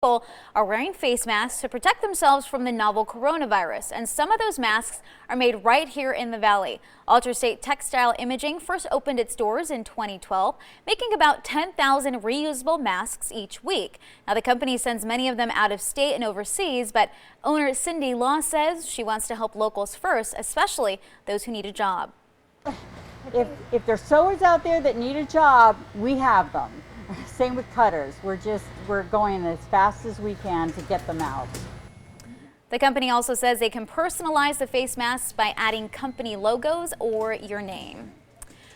People are wearing face masks to protect themselves from the novel coronavirus, and some of those masks are made right here in the valley. State Textile Imaging first opened its doors in 2012, making about 10,000 reusable masks each week. Now, the company sends many of them out of state and overseas, but owner Cindie Law says she wants to help locals first, especially those who need a job. If there's sewers out there that need a job, we have them. Same with cutters. We're going as fast as we can to get them out. The company also says they can personalize the face masks by adding company logos or your name.